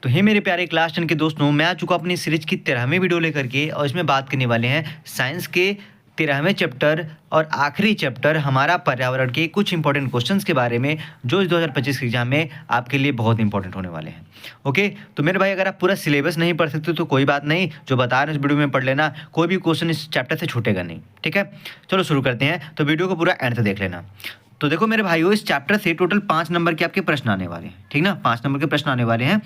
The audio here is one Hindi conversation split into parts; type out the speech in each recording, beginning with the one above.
तो हे मेरे प्यारे क्लास 10 के दोस्तों, मैं आ चुका अपनी सीरीज की 13वीं वीडियो लेकर के, और इसमें बात करने वाले हैं साइंस के 13वें चैप्टर और आखिरी चैप्टर हमारा पर्यावरण के कुछ इंपॉर्टेंट क्वेश्चंस के बारे में, जो इस 2025 के एग्जाम में आपके लिए बहुत इंपॉर्टेंट होने वाले हैं। ओके, तो मेरे भाई अगर आप पूरा सिलेबस नहीं पढ़ सकते तो कोई बात नहीं, जो बता रहे हैं इस वीडियो में पढ़ लेना, कोई भी क्वेश्चन इस चैप्टर से छूटेगा नहीं। ठीक है, चलो शुरू करते हैं। तो वीडियो को पूरा एंड तक देख लेना। तो देखो मेरे भाइयों, इस चैप्टर से टोटल 5 नंबर के आपके प्रश्न आने वाले हैं। ठीक ना, 5 नंबर के प्रश्न आने वाले हैं।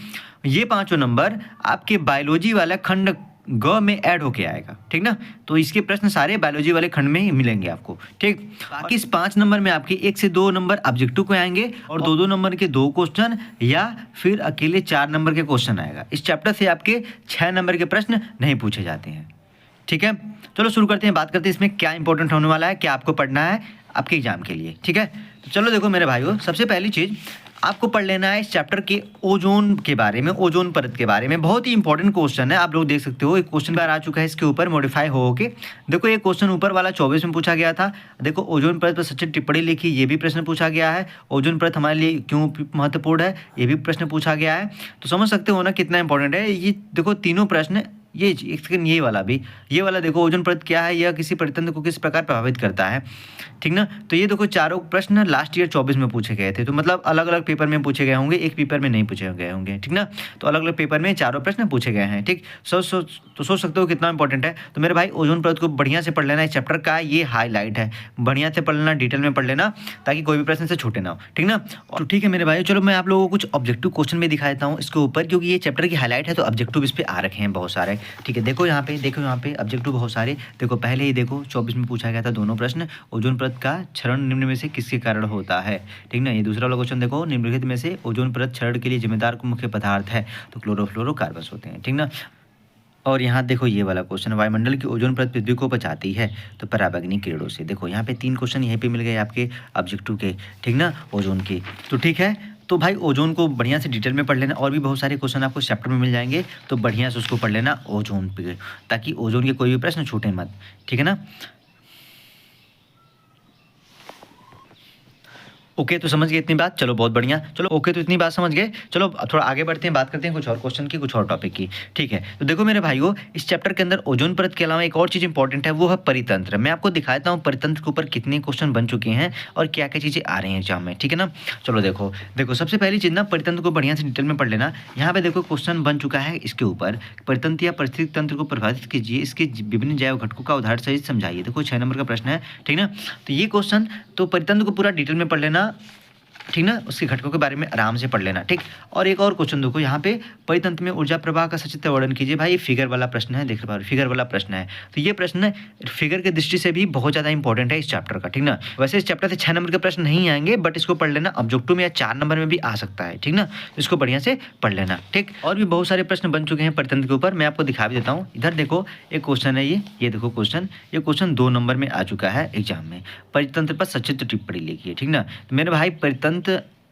ये 5 नंबर आपके बायोलॉजी वाला खंड ग में ऐड होके आएगा। ठीक ना, तो इसके प्रश्न सारे बायोलॉजी वाले खंड में ही मिलेंगे आपको। ठीक, बाकी इस 5 नंबर में आपके 1 से 2 नंबर ऑब्जेक्टिव को आएंगे, और 2-2 नंबर के 2 क्वेश्चन, या फिर अकेले 4 नंबर के क्वेश्चन आएगा। इस चैप्टर से आपके 6 नंबर के प्रश्न नहीं पूछे जाते हैं। ठीक है, चलो शुरू करते हैं, बात करते हैं इसमें क्या इंपॉर्टेंट होने वाला है, क्या आपको पढ़ना है आपके एग्जाम के लिए। ठीक है, तो चलो देखो मेरे भाइयों, सबसे पहली चीज़ आपको पढ़ लेना है इस चैप्टर के ओजोन के बारे में, ओजोन परत के बारे में। बहुत ही इंपॉर्टेंट क्वेश्चन है, आप लोग देख सकते हो एक क्वेश्चन बार आ चुका है इसके ऊपर मॉडिफाई हो के। देखो ये क्वेश्चन ऊपर वाला 24 में पूछा गया था। देखो ओजोन परत पर सचित्र टिप्पणी लिखी, ये भी प्रश्न पूछा गया है। ओजोन परत हमारे लिए क्यों महत्वपूर्ण है, ये भी प्रश्न पूछा गया है। तो समझ सकते हो ना कितना इंपॉर्टेंट है ये। देखो तीनों प्रश्न, ये एक सेकंड, ये वाला भी, ये वाला देखो ओजोन परत क्या है, यह किसी परितंत्र को किस प्रकार प्रभावित करता है। ठीक ना, तो ये देखो चारों प्रश्न लास्ट ईयर 24 में पूछे गए थे। तो मतलब अलग अलग पेपर में पूछे गए होंगे, एक पेपर में नहीं पूछे गए होंगे। ठीक ना, तो अलग अलग पेपर में चारों प्रश्न पूछे गए हैं। ठीक, सोच सकते हो कितना इंपॉर्टेंट है। तो मेरे भाई ओजोन परत को बढ़िया से पढ़ लेना, इस चैप्टर का ये हाईलाइट है, बढ़िया से पढ़ लेना, डिटेल में पढ़ लेना, ताकि कोई भी प्रश्न से छूटे ना हो। ठीक ना, तो ठीक है मेरे भाई, चलो मैं आप लोगों को कुछ ऑब्जेक्टिव क्वेश्चन भी दिखा देता हूँ इसके ऊपर, क्योंकि ये चैप्टर की हाईलाइट है, तो ऑब्जेक्टिव इस पर आ रखे हैं बहुत सारे। ठीक है, देखो यहाँ पे ऑब्जेक्टिव बहुत सारे। देखो पहले ही देखो 24 में पूछा गया था दोनों प्रश्न, ओजोन परत का क्षरण निम्न में से किसके कारण होता है। ठीक ना, ये दूसरा वाला क्वेश्चन देखो, निम्नलिखित में से ओजोन परत क्षरण के लिए जिम्मेदार मुख्य पदार्थ है, तो क्लोरोफ्लोरोकार्बन होते हैं। ठीक ना, और यहाँ देखो ये वाला क्वेश्चन, वायुमंडल की ओजोन परत पृथ्वी को बचाती है तो पराबैंगनी किरणों से। देखो यहाँ पे 3 क्वेश्चन यहीं पे मिल गए आपके ऑब्जेक्टिव के। ठीक ना, ओजोन के। तो ठीक है, तो भाई ओजोन को बढ़िया से डिटेल में पढ़ लेना, और भी बहुत सारे क्वेश्चन आपको चैप्टर में मिल जाएंगे, तो बढ़िया से उसको पढ़ लेना ओजोन पे, ताकि ओजोन के कोई भी प्रश्न छूटे मत। ठीक है ना, ओके, तो समझ गए इतनी बात, चलो बहुत बढ़िया। चलो ओके, तो इतनी बात समझ गए, चलो थोड़ा आगे बढ़ते हैं, बात करते हैं कुछ और क्वेश्चन की, कुछ और टॉपिक की। ठीक है, तो देखो मेरे भाइयों, इस चैप्टर के अंदर ओजोन परत के अलावा एक और चीज़ इंपॉर्टेंट है, वो है परितंत्र। मैं आपको दिखाता हूँ परितंत्र के ऊपर कितने क्वेश्चन बन चुके हैं और क्या क्या चीज़ें आ रही हैं एग्जाम में। ठीक है ना, चलो देखो सबसे पहली चीज़ ना, परितंत्र को बढ़िया से डिटेल में पढ़ लेना। यहाँ पे देखो क्वेश्चन बन चुका है इसके ऊपर, परितंत्र या परिस्थितिक तंत्र को प्रभावित कीजिए, इसके विभिन्न जैव घटकों का उदाहरण सहित समझाइए। देखो 6 नंबर का प्रश्न है। ठीक ना, तो ये क्वेश्चन, तो परितंत्र को पूरा डिटेल में पढ़ लेना। ठीक ना, उसके घटकों के बारे में आराम से पढ़ लेना। ठीक, और एक और क्वेश्चन देखो यहाँ पे, परितंत्र में ऊर्जा प्रवाह का सचित्र वर्णन कीजिए। भाई फिगर वाला प्रश्न है, देख रहे हो फिगर वाला प्रश्न है। तो ये प्रश्न फिगर के दृष्टि से भी बहुत ज़्यादा इंपॉर्टेंट है इस चैप्टर का। ठीक ना, वैसे इस चैप्टर से 6 नंबर के प्रश्न नहीं आएंगे, बट इसको पढ़ लेना, ऑब्जेक्टिव में या 4 नंबर में भी आ सकता है। ठीक ना, इसको बढ़िया से पढ़ लेना। ठीक, और भी बहुत सारे प्रश्न बन चुके हैं परितंत्र के ऊपर, मैं आपको दिखा भी देता हूँ। इधर देखो एक क्वेश्चन है, ये देखो क्वेश्चन, ये क्वेश्चन 2 नंबर में आ चुका है एग्जाम में, परितंत्र पर सचित्र टिप्पणी लिखिए। ठीक ना, तो मेरे भाई परितंत्र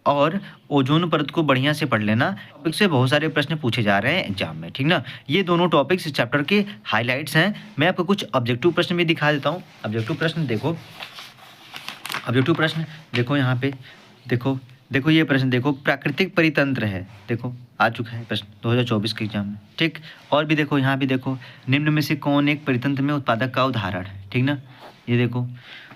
और ओजोन परत को बढ़िया से पढ़ लेना, टॉपिक से बहुत सारे प्रश्न पूछे जा रहे हैं एग्जाम में। ठीक ना, ये दोनों टॉपिक्स इस चैप्टर के हाइलाइट्स हैं। मैं आपको कुछ ऑब्जेक्टिव प्रश्न भी दिखा देता हूँ। ऑब्जेक्टिव प्रश्न देखो, ऑब्जेक्टिव प्रश्न देखो यहाँ पे, देखो ये प्रश्न देखो, प्राकृतिक परितंत्र है, देखो आ चुका है प्रश्न 2024 के एग्जाम में। ठीक, और भी देखो यहाँ भी देखो, निम्न में से कौन एक परितंत्र में उत्पादक का उदाहरण है। ठीक ना, ये देखो।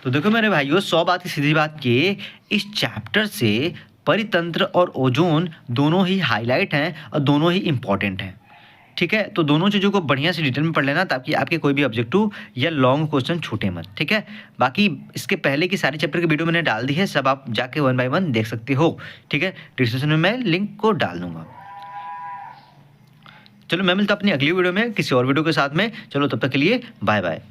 तो देखो मेरे भाइयों, 100 बात की सीधी बात की, इस चैप्टर से परितंत्र और ओजोन दोनों ही हाईलाइट हैं और दोनों ही इंपॉर्टेंट हैं। ठीक है, तो दोनों चीज़ों को बढ़िया से डिटेल में पढ़ लेना, ताकि आपके कोई भी ऑब्जेक्टिव या लॉन्ग क्वेश्चन छूटे मत। ठीक है, बाकी इसके पहले की सारी चैप्टर की वीडियो मैंने डाल दी है, सब आप जाके 1 बाय 1 देख सकते हो। ठीक है, डिस्क्रिप्शन में मैं लिंक को डाल दूंगा। चलो मैं मिलता हूं अपनी अगली वीडियो में किसी और वीडियो के साथ में। चलो तब तक के लिए बाय बाय।